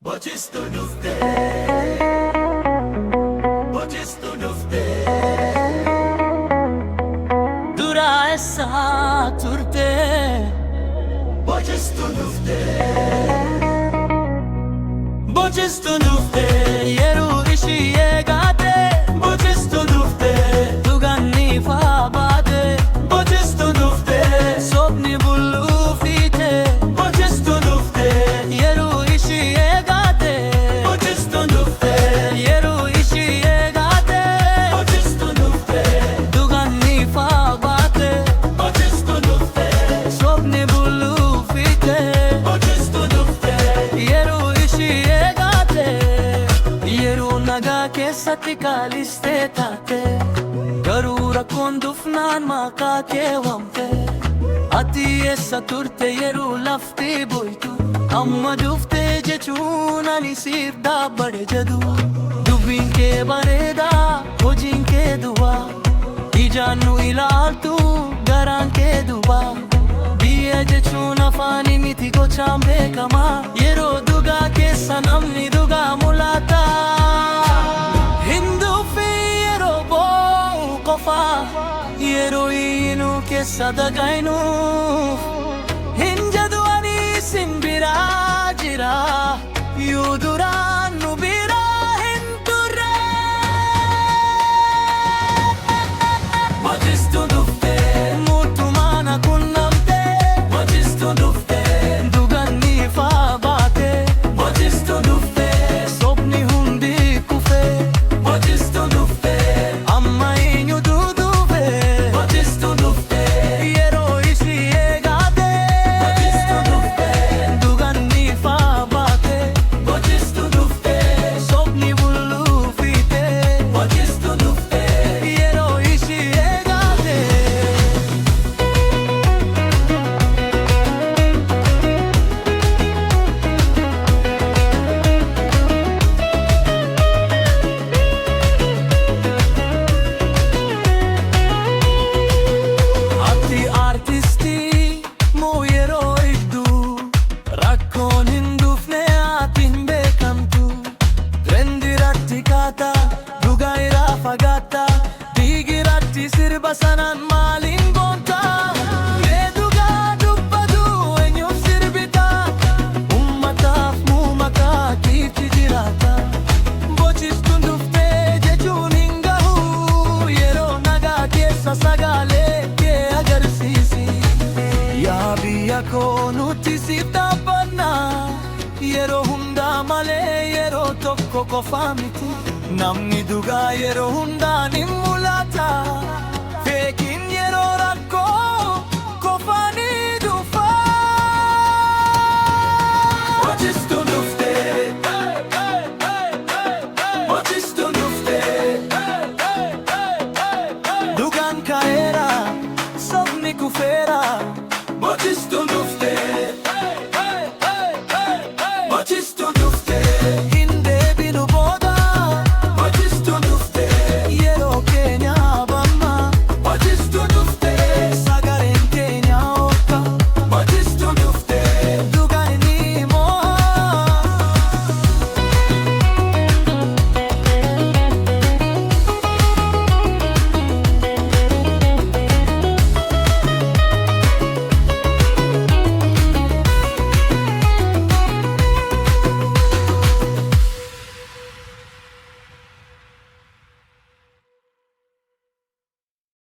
Bochistu dhufte, bochistu dhufte. Dura essa turte, Bochistu dhufte, bochistu dhufte, yeru ishi eegate, bochistu dhufte, duganni faabate, bochistu dhufte, sobni bullu fiite, bochistu dhufte, yeru ishi eegate, bochistu dhufte, yeru ishi eegate, bochistu dhufte, duganni faabate, bochistu dhufte, sobni bullu fiite, bochistu dhufte. yeru ishi eegate, yeru nagaa keessatti kaalistee taate, garuu rakkoon dufnaan maqaa kee waamte. Ati eessa turte yeroo lafti buytu, amma dhuftee jechuun ani siif dhaabbadhe jedhu. Dubbiin kee bareedaa, hojiin kee duwwaa, ijaan nu ilaaltu garaan kee duwwaa. Biyya jechuun afaanii miti gochaan beekamaa, yeroo dhugaa keessa namni dhugaa mul'ata. Hin dhufi yeroo boo'u qofaa, yeroo hiinuu keessa dagaynuuf. Hin jedhu ani sin biraa jira, yoo duraan nu biraa hin turre. Bochistu dhufte, Mootummaan qunnamte, bochistu dhufte, duganni faabaate, bochistu dhufte, sobni hundi kufe, bochistu dhufte, amma eenyu duuduufe. bochistu dhufte, Yeroo ishii eegate, bochistu dhufte, duganni faabaate, bochistu dhufte, sobni bullu fiite. bochistu dhufte. Yeroo ishii eegate. Ati artistii moo yeroo hedduu rakkoon hin dhufne ati hin beekamtu. Trendiratti kaata, dhugaa irraa fagaata, dhiigiratti sirba sanaan maaliin boonta? Mee dhugaa dubbatu eenyuuf sirbita? Uummataaf moo maqaa keetti jiraata? Bochistuun dhuftee jechuun hin gahu, yeroo nagaa keessa sagaalee kee agarsiisi. Yaa biyya koo nuti siif dhaabbanna, yeroo hundaa malee yeroo tokko qofa miti. Namni dhugaa yeroo hundaan hin mul'ata.